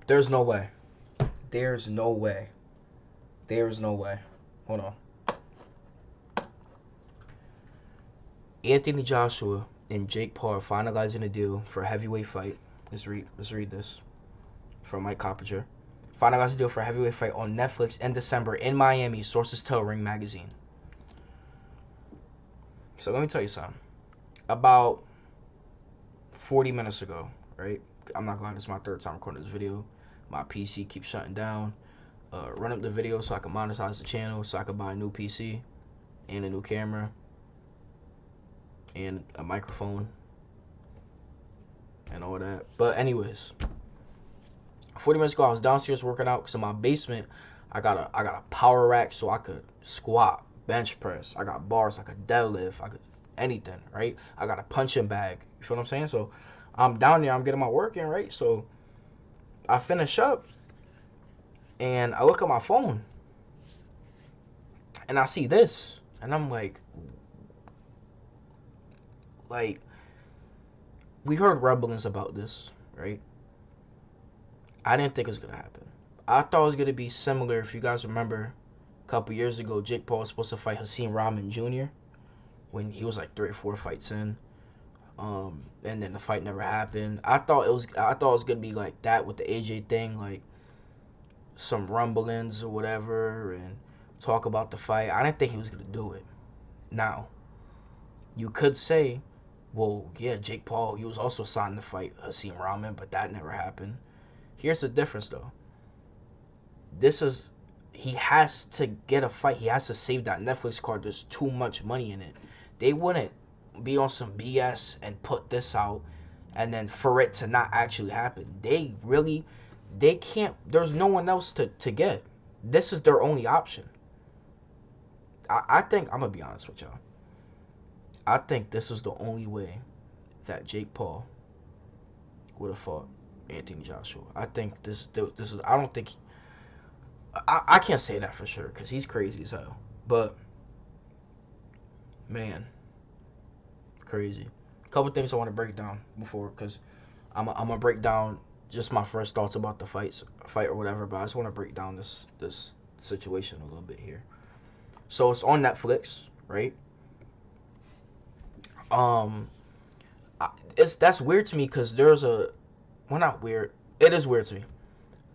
There's no way. There's no way. There's no way. Hold on. Anthony Joshua and Jake Paul are finalizing a deal for a heavyweight fight. Let's read this from Mike Coppinger. Finalized a deal for a heavyweight fight on Netflix in December in Miami, sources tell Ring Magazine. So let me tell you something. About 40 minutes ago, right? I'm not gonna lie, this is my third time recording this video. My PC keeps shutting down. Run up the video so I can monetize the channel, so I can buy a new PC and a new camera and a microphone and all that. But anyways, 40 minutes ago I was downstairs working out because in my basement I got a power rack so I could squat, bench press. I got bars, I could deadlift, I could anything, right? I got a punching bag. You feel what I'm saying? So I'm down there, I'm getting my work in, right? So I finish up and I look at my phone and I see this and I'm like we heard rumblings about this, right? I didn't think it was gonna happen. I thought it was gonna be similar. If you guys remember, a couple years ago, Jake Paul was supposed to fight Hakeem Rahman Jr. when he was like 3 or 4 fights in, and then the fight never happened. I thought it was gonna be like that with the AJ thing, like some rumblings or whatever, and talk about the fight. I didn't think he was gonna do it. Now, you could say, well, yeah, Jake Paul, he was also signed to fight Hakeem Rahman, but that never happened. Here's the difference, though. He has to get a fight. He has to save that Netflix card. There's too much money in it. They wouldn't be on some BS and put this out and then for it to not actually happen. They can't. There's no one else to get. This is their only option. I think, I'm going to be honest with y'all. I think this is the only way that Jake Paul would have fought Anthony Joshua. I think this is, I don't think, I can't say that for sure because he's crazy as hell. But, man, crazy. A couple things I want to break down before, because I'm going to break down just my first thoughts about the fight or whatever, but I just want to break down this situation a little bit here. So it's on Netflix, right? That's weird to me because there's a, well, not weird, it is weird to me.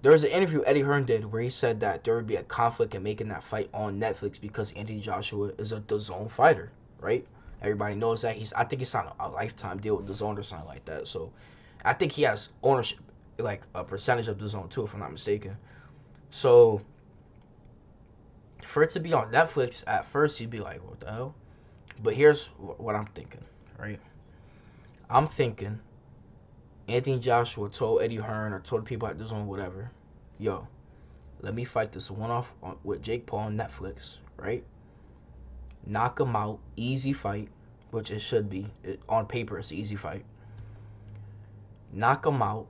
There's an interview Eddie Hearn did where he said that there would be a conflict in making that fight on Netflix because Anthony Joshua is a DAZN fighter, right? Everybody knows that. I think he signed a lifetime deal with DAZN or something like that. So I think he has ownership, like a percentage of DAZN too, if I'm not mistaken. So for it to be on Netflix, at first you'd be like, what the hell? But here's what I'm thinking, right? I'm thinking Anthony Joshua told Eddie Hearn or told people at DAZN, whatever, yo, let me fight this one-off with Jake Paul on Netflix, right? Knock him out, easy fight, which it should be. On paper, it's an easy fight. Knock him out.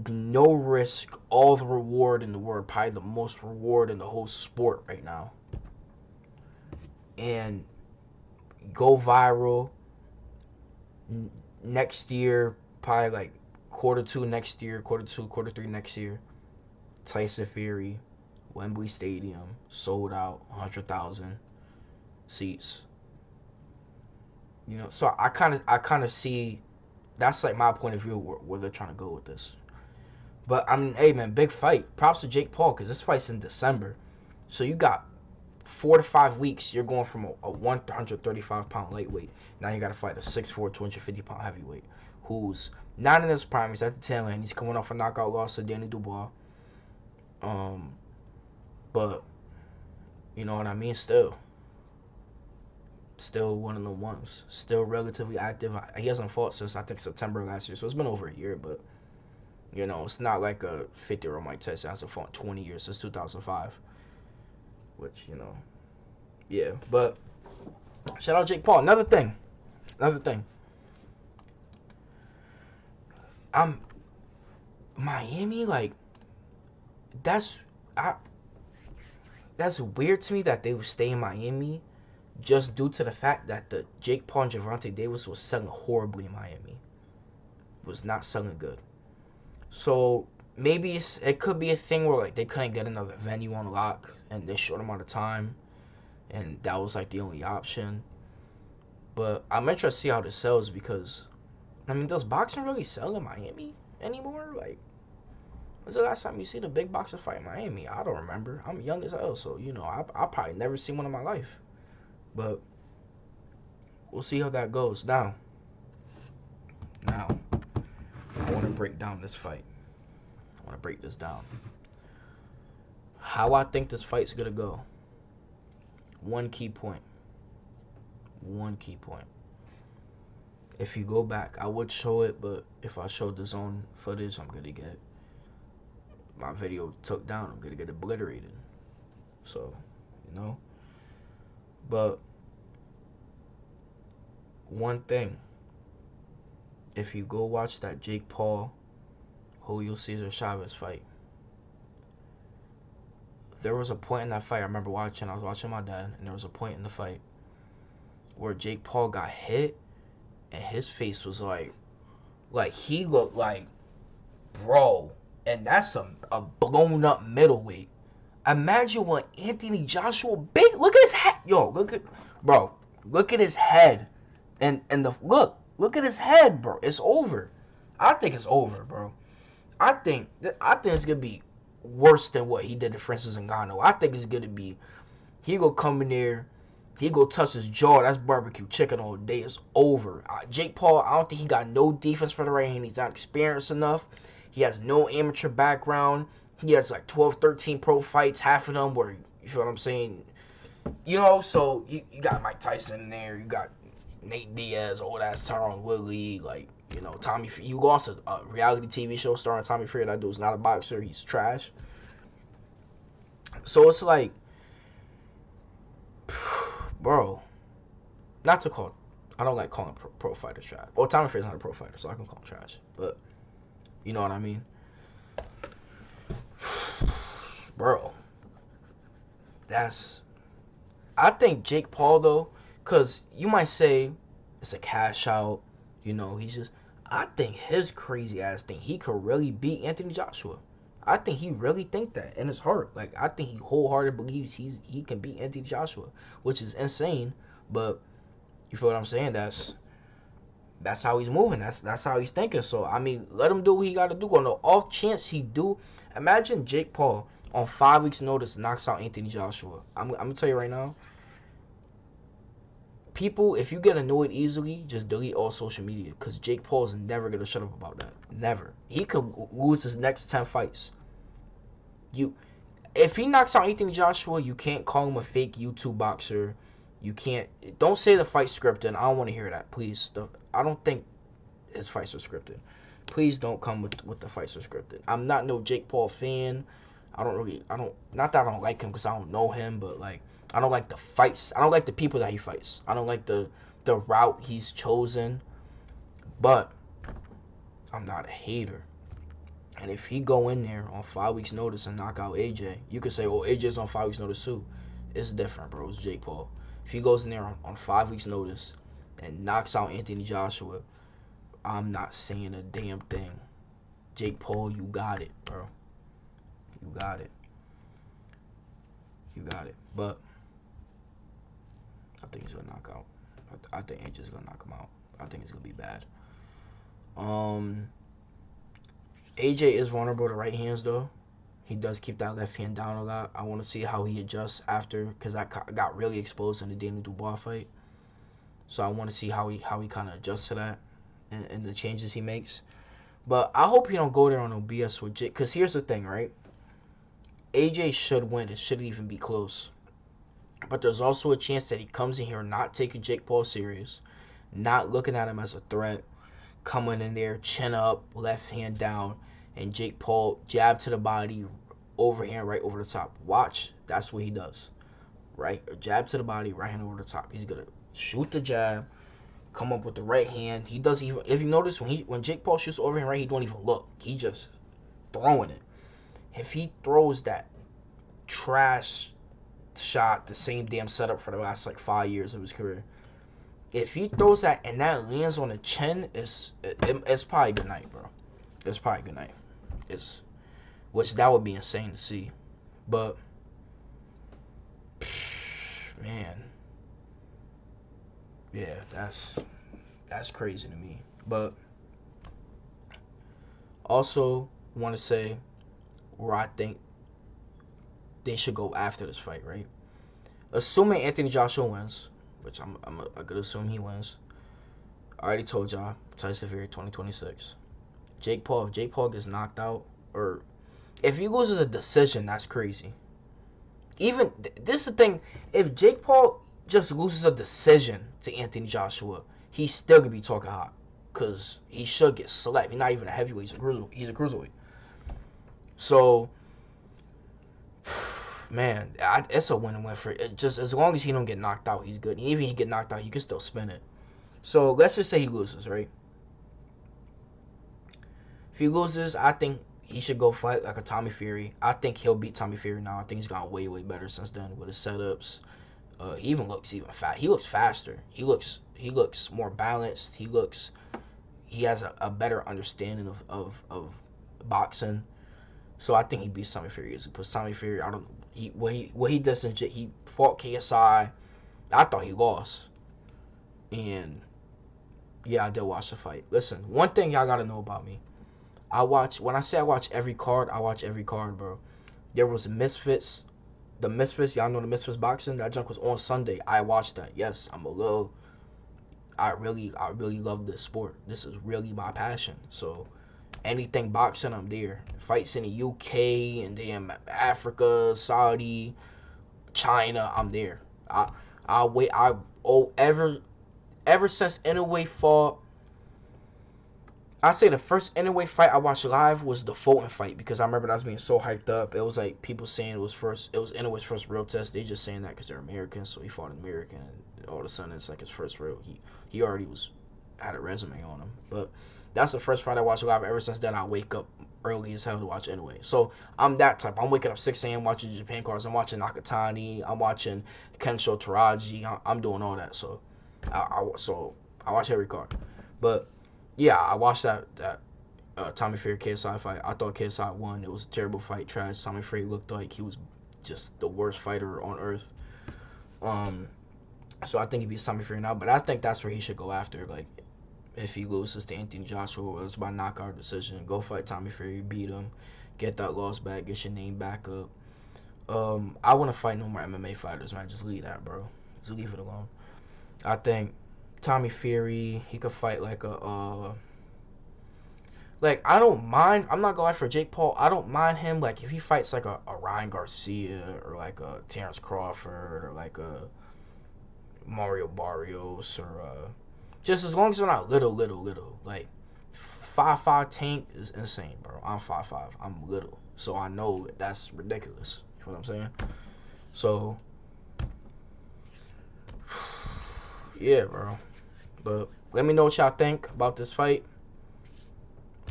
No risk, all the reward in the world, probably the most reward in the whole sport right now. And go viral next year, probably like Q2 next year, Q2, Q3 next year. Tyson Fury, Wembley Stadium, sold out, 100,000 seats. You know, so I kind of see, that's like my point of view where they're trying to go with this. But I mean, hey man, big fight. Props to Jake Paul because this fight's in December, so you got 4 to 5 weeks. You're going from a 135-pound lightweight. Now you got to fight a 6'4", 250-pound heavyweight who's not in his prime. He's at the tail end. He's coming off a knockout loss to Danny Dubois. But you know what I mean. Still one of the ones. Still relatively active. He hasn't fought since I think September last year, so it's been over a year. But you know, it's not like a 50-year-old Mike Tyson hasn't fought 20 years since 2005. Which, you know, yeah. But shout out Jake Paul. Another thing. Miami, like, that's weird to me that they would stay in Miami just due to the fact that the Jake Paul and Gervonta Davis was selling horribly in Miami. Was not selling good. So maybe it could be a thing where like they couldn't get another venue on lock in this short amount of time, and that was like the only option. But I'm interested to see how this sells because, I mean, does boxing really sell in Miami anymore? Like, when's the last time you seen a big boxer fight in Miami? I don't remember. I'm young as hell, so you know I probably never seen one in my life. But we'll see how that goes. Now, I want to break down this fight. I want to break this down. How I think this fight's gonna go. One key point. If you go back, I would show it, but if I show the zone footage, I'm gonna get my video took down. I'm gonna get obliterated. So, you know. But one thing, if you go watch that Jake Paul, Julio Cesar Chavez fight, there was a point in that fight I remember watching. I was watching my dad, and there was a point in the fight where Jake Paul got hit, and his face was like he looked like, bro, and that's a blown up middleweight. Imagine what Anthony Joshua big. Look at his head, yo. Look at his head, and the look at his head, bro. It's over. I think it's over, bro. I think it's gonna be worse than what he did to Francis Ngannou. I think it's gonna be, he gonna come in there, he gonna touch his jaw. That's barbecue chicken all day. It's over. Jake Paul, I don't think he got no defense for the right hand. He's not experienced enough. He has no amateur background. He has like 12, 13 pro fights, half of them where, you feel what I'm saying? You know, so you got Mike Tyson in there. You got Nate Diaz, old ass Tyron Woodley, like, you know, Tommy. You lost a reality TV show starring Tommy Fury. That dude's not a boxer. He's trash. So it's like, bro, not to call. I don't like calling pro fighters trash. Well, Tommy Fury's not a pro fighter, so I can call him trash. But you know what I mean, bro. I think Jake Paul though, cause you might say it's a cash out. You know, I think his crazy ass think he could really beat Anthony Joshua. I think he really think that in his heart. Like, I think he wholeheartedly believes he can beat Anthony Joshua, which is insane. But you feel what I'm saying? That's how he's moving. That's how he's thinking. So I mean, let him do what he got to do. On the off chance he do, imagine Jake Paul on 5 weeks' notice knocks out Anthony Joshua. I'm gonna tell you right now. People, if you get annoyed easily, just delete all social media, because Jake Paul is never going to shut up about that. Never. He could lose his next 10 fights. If he knocks out Anthony Joshua, you can't call him a fake YouTube boxer. You can't. Don't say the fight's scripted. I don't want to hear that, please. I don't think his fights are scripted. Please don't come with the fights are scripted. I'm not no Jake Paul fan. Not that I don't like him because I don't know him, but like, I don't like the fights. I don't like the people that he fights. I don't like the route he's chosen. But I'm not a hater. And if he go in there on 5 weeks' notice and knock out AJ, you could say, oh, AJ's on 5 weeks' notice too. It's different, bro. It's Jake Paul. If he goes in there on 5 weeks' notice and knocks out Anthony Joshua, I'm not saying a damn thing. Jake Paul, you got it, bro. You got it. You got it. But I think he's gonna knock out. I think AJ's gonna knock him out. I think it's gonna be bad. AJ is vulnerable to right hands though. He does keep that left hand down a lot. I want to see how he adjusts after, because that got really exposed in the Daniel Dubois fight. So I want to see how he kind of adjusts to that and the changes he makes. But I hope he don't go there on no BS with Jake. Because here's the thing, right? AJ should win. It shouldn't even be close. But there's also a chance that he comes in here not taking Jake Paul serious, not looking at him as a threat, coming in there, chin up, left hand down, and Jake Paul jab to the body, overhand right over the top. Watch, that's what he does. Right? A jab to the body, right hand over the top. He's gonna shoot the jab, come up with the right hand. He doesn't even, if you notice, when Jake Paul shoots overhand right, he don't even look. He just throwing it. If he throws that trash shot, the same damn setup for the last like 5 years of his career, if he throws that and that lands on the chin, it's probably good night, bro. It's probably good night. which that would be insane to see. But man, yeah, that's crazy to me. But also want to say where I think they should go after this fight, right? Assuming Anthony Joshua wins, which I could assume he wins. I already told y'all, Tyson Fury 2026. Jake Paul, if Jake Paul gets knocked out, or if he loses a decision, that's crazy. Even, this is the thing, if Jake Paul just loses a decision to Anthony Joshua, he's still going to be talking hot. Because he should get slapped. He's not even a heavyweight, he's a cruiserweight. So, man, it's a win-win for it. Just as long as he don't get knocked out, he's good. Even if he get knocked out, he can still spin it. So let's just say he loses, right? If he loses, I think he should go fight like a Tommy Fury. I think he'll beat Tommy Fury now. I think he's gotten way, way better since then with his setups. He even looks fast. He looks faster. He looks more balanced. He has a better understanding of boxing. So I think he beats Tommy Fury. Because Tommy Fury, what he does he fought KSI. I thought he lost. And yeah, I did watch the fight. Listen, one thing y'all gotta know about me. When I say I watch every card, bro. There was Misfits. The Misfits, y'all know the Misfits boxing? That junk was on Sunday. I watched that. Yes, I really love this sport. This is really my passion. So anything boxing, I'm there. Fights in the UK and damn Africa, Saudi, China, I'm there. Ever since Inoue fought, I say the first Inoue fight I watched live was the Fulton fight, because I remember that was being so hyped up. It was like people saying it was Inoue's first real test. They just saying that because they're Americans, so he fought an American, and all of a sudden it's like his first real. He already had a resume on him, but that's the first fight I watched live. Ever since then, I wake up early as hell to watch Inoue. So I'm that type. I'm waking up 6 a.m. watching Japan cards. I'm watching Nakatani. I'm watching Kensho Taraji. I'm doing all that. So I watch every card, but. Yeah, I watched that Tommy Fury KSI fight. I thought KSI won. It was a terrible fight, trash. Tommy Fury looked like he was just the worst fighter on earth. So I think he beats Tommy Fury now, but I think that's where he should go after. Like, if he loses to Anthony Joshua, or it's by knockout decision, go fight Tommy Fury, beat him, get that loss back, get your name back up. I want to fight no more MMA fighters, man. Just leave that, bro. Just leave it alone. I think Tommy Fury, he could fight like I don't mind. I'm not going for Jake Paul. I don't mind him. Like, if he fights like a Ryan Garcia or like a Terrence Crawford or like a Mario Barrios or just as long as they're not little. Like 5'5" Tank is insane, bro. I'm 5'5". I'm little, so I know that's ridiculous. You know what I'm saying? So yeah, bro. But let me know what y'all think about this fight.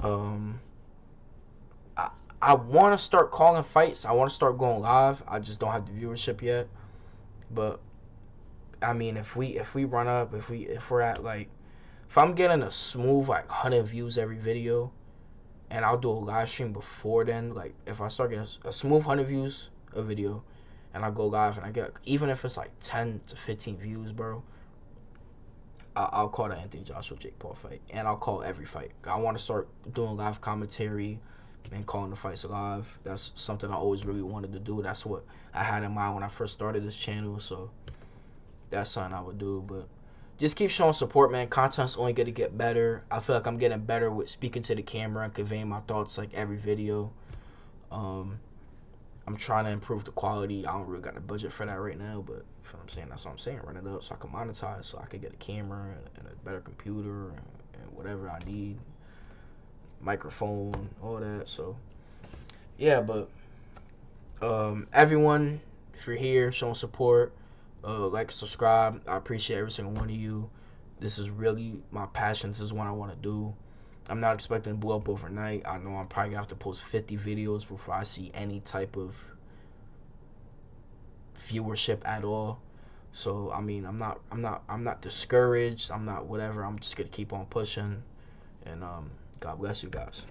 I want to start calling fights. I want to start going live. I just don't have the viewership yet. But I mean, if we run up, if we're at like, if I'm getting a smooth like 100 views every video, and I'll do a live stream before then. Like, if I start getting a smooth 100 views a video, and I go live and I get, even if it's like 10 to 15 views, bro. I'll call the Anthony Joshua Jake Paul fight, and I'll call every fight. I want to start doing live commentary and calling the fights live. That's something I always really wanted to do. That's what I had in mind when I first started this channel, so that's something I would do. But just keep showing support, man. Content's only going to get better. I feel like I'm getting better with speaking to the camera and conveying my thoughts like every video. I'm trying to improve the quality. I don't really got the budget for that right now, but you know what I'm saying? That's what I'm saying. Run it up so I can monetize, so I can get a camera and a better computer and whatever I need. Microphone, all that. So, yeah, but everyone, if you're here, showing support, like, subscribe. I appreciate every single one of you. This is really my passion. This is what I want to do. I'm not expecting to blow up overnight. I know I'm probably gonna have to post 50 videos before I see any type of viewership at all. So I mean, I'm not discouraged. I'm not whatever. I'm just gonna keep on pushing, and God bless you guys.